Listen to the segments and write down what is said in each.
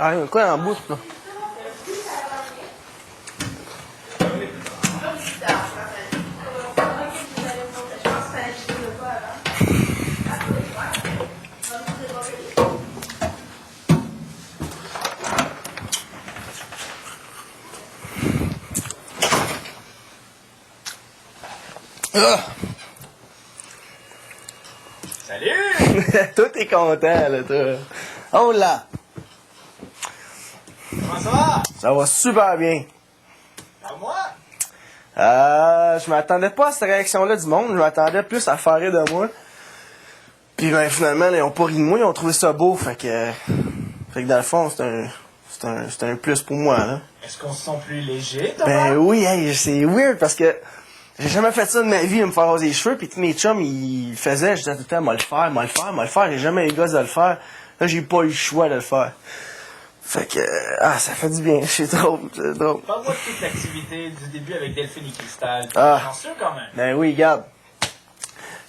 Ah, il y a quoi en bouche, là? Ah! Salut! Toi, t'es content, là, toi. Oh là! Comment ça va? Ça va super bien. Parle-moi! Je m'attendais pas à cette réaction-là du monde. Je m'attendais plus à faire rire de moi. Puis ben, finalement, là, ils ont pas ri de moi. Ils ont trouvé ça beau. Fait que dans le fond, c'est un plus pour moi, là. Est-ce qu'on se sent plus léger, Thomas? Ben oui, hey, c'est weird parce que j'ai jamais fait ça de ma vie, me faire raser les cheveux. Puis tous mes chums, ils le faisaient. Je disais tout le temps, moi le faire, moi le faire, moi le faire. J'ai jamais eu le gosse de le faire. Là, j'ai pas eu le choix de le faire. Fait que, ça fait du bien. C'est drôle, c'est drôle. Parle-moi de toute l'activité du début avec Delphine et Cristal. Ah. Chanceux quand même. Ben oui, regarde.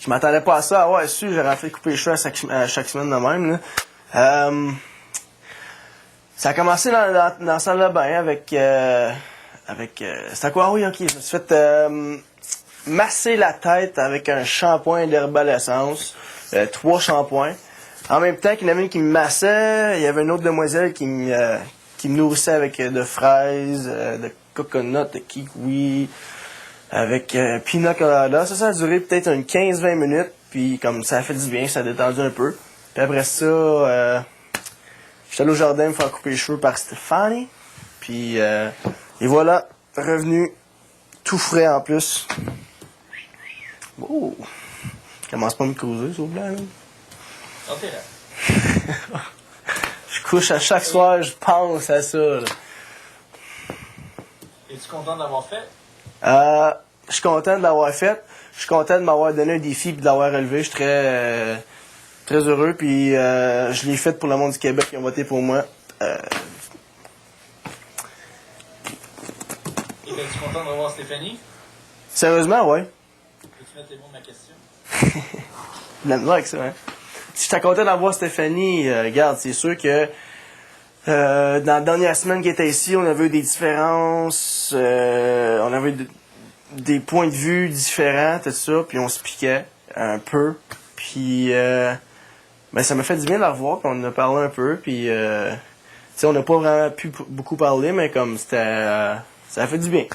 Je m'attendais pas à ça. Ah ouais, su, j'aurais fait couper les cheveux à chaque semaine de même, là. Ça a commencé dans la salle de bain avec c'était quoi? Ah oui, ok. Je me suis fait masser la tête avec un shampoing d'herbal-essence. 3 shampoings. En même temps qu'il y en avait une qui me massait, il y avait une autre demoiselle qui me nourrissait avec de fraises, de coconut, de kiwi, avec pina colada. Ça a duré peut-être une 15-20 minutes. Puis comme ça a fait du bien, ça a détendu un peu. Puis après ça, j'étais allé au jardin me faire couper les cheveux par Stéphanie. Puis et voilà, revenu tout frais en plus. Oh! Commence pas à me causer, s'il vous plaît. Là. Oh, t'es là. Je couche à chaque soir, je pense à ça. Là. Es-tu content d'avoir fait? Je suis content de l'avoir fait. Je suis content de m'avoir donné un défi et de l'avoir relevé. Je suis très heureux. Puis je l'ai fait pour le monde du Québec qui ont voté pour moi. Et es-tu content de revoir Stéphanie? Sérieusement, ouais. Peux-tu mettre les mots de ma question? La misère avec ça, hein. Si j'étais content d'avoir Stéphanie, regarde, c'est sûr que dans la dernière semaine qu'elle était ici, on avait eu des différences, on avait eu des points de vue différents, tout ça, puis on se piquait un peu. Puis ben ça m'a fait du bien de la revoir, puis on en a parlé un peu, puis tu sais, on n'a pas vraiment pu beaucoup parler, mais comme c'était ça a fait du bien.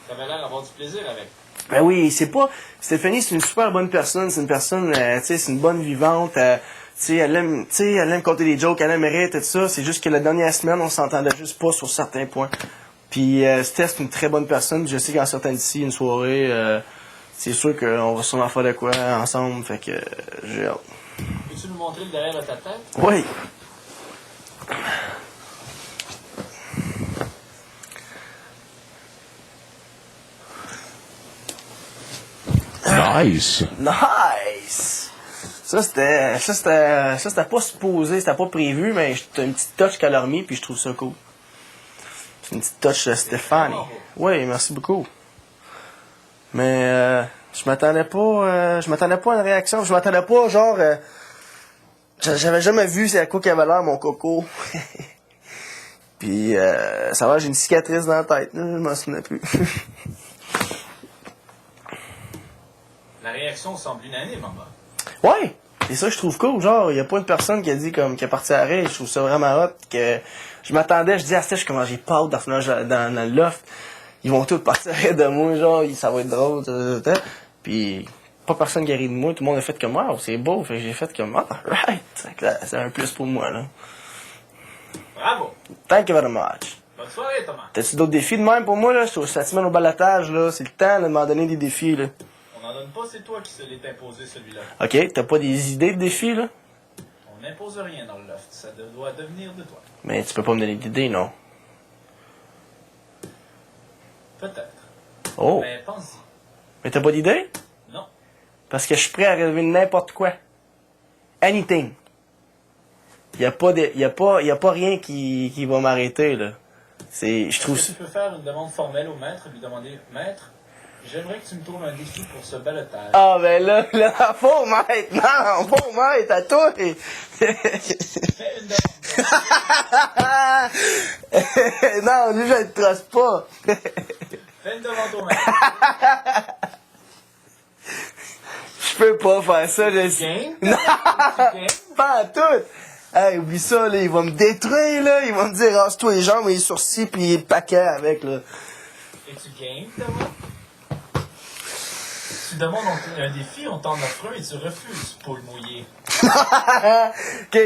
Ça avait l'air d'avoir du plaisir avec. Ben oui, c'est pas... Stéphanie, c'est une super bonne personne. C'est une personne, tu sais, c'est une bonne vivante. Tu sais, elle aime compter des jokes, elle aime rire, tout ça. C'est juste que la dernière semaine, on s'entendait juste pas sur certains points. Puis Steph, c'est une très bonne personne. Je sais qu'en sortant d'ici, une soirée, c'est sûr qu'on va sûrement faire de quoi ensemble. Fait que j'ai hâte. Peux-tu nous montrer le derrière de ta tête? Oui. Nice. Nice! Ça, c'était pas supposé, c'était pas prévu, mais c'était une petite touch qu'elle a remis, puis je trouve ça cool. C'est une petite touch de Stéphanie. Oui, merci beaucoup. Mais je m'attendais pas à une réaction. Je m'attendais pas, genre, j'avais jamais vu c'est à quoi qu'il avait l'air mon coco. Puis ça va, j'ai une cicatrice dans la tête, là, je m'en souvenais plus. La réaction semble unanime, en bas. Ouais! C'est ça que je trouve cool, genre, y a pas une personne qui a dit comme, qui est parti à rire, je trouve ça vraiment hot, que je m'attendais, je dis à Steph, comment j'ai peur dans le loft, ils vont tous partir à rire de moi, genre, ça va être drôle, puis pas personne qui a ri de moi, tout le monde a fait comme, wow, c'est beau, fait que j'ai fait comme, ah, right, c'est un plus pour moi, là. Bravo! Thank you very much. Bonne soirée, Thomas. T'as-tu d'autres défis de même pour moi, là? Je suis cette semaine au balotage, là, c'est le temps de m'en donner des défis, là. On n'en donne pas, c'est toi qui se l'est imposé, celui-là. Ok, t'as pas des idées de défis, là? On n'impose rien dans le loft. Ça doit devenir de toi. Mais tu peux pas me donner d'idées, non? Peut-être. Oh! Mais pense-y. Mais t'as pas d'idée? Non. Parce que je suis prêt à relever n'importe quoi. Anything. Y a pas rien qui va m'arrêter, là. Je trouve Est-ce que tu peux faire une demande formelle au maître, lui demander, Maître, J'aimerais que tu me trouves un défi pour ce balotage. Ah, ben là, faut maître. Non, faut maître à toi. Fais une demande. Non, lui, je le trosse pas. Fais une demande au maître. Je peux pas faire ça, je sais. Game? Non! Game? Pas en tout! Hey, oublie ça, là, il va me détruire, là. Il va me dire, rase-toi les jambes et les sourcils pis le paquet avec, là. Es-tu game, Thomas? Tu demandes un défi, on t'en offre un et tu refuses, poule mouillée. OK.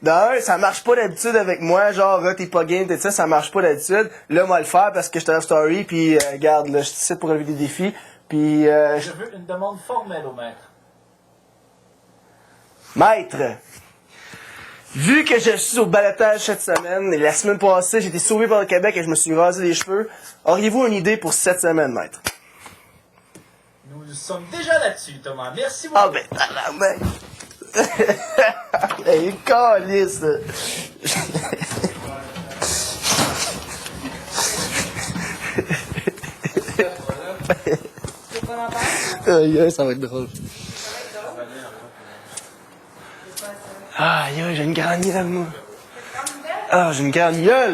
D'un, ça marche pas d'habitude avec moi, genre, t'es pas game, t'es ça marche pas d'habitude. Là, moi, le faire parce que j'étais en story, pis regarde, là, je suis ici pour relever des défis, pis Je veux une demande formelle au maître. Maître, vu que je suis au balotage cette semaine, et la semaine passée, j'ai été sauvé par le Québec et je me suis rasé les cheveux, auriez-vous une idée pour cette semaine, maître? Nous sommes déjà là-dessus, Thomas. Merci beaucoup. Ah ben, tabarnak! Hey, câlisse! Aïe, ça va être drôle. Aïe, j'ai une grande gueule, moi. Ah, j'ai une grande gueule!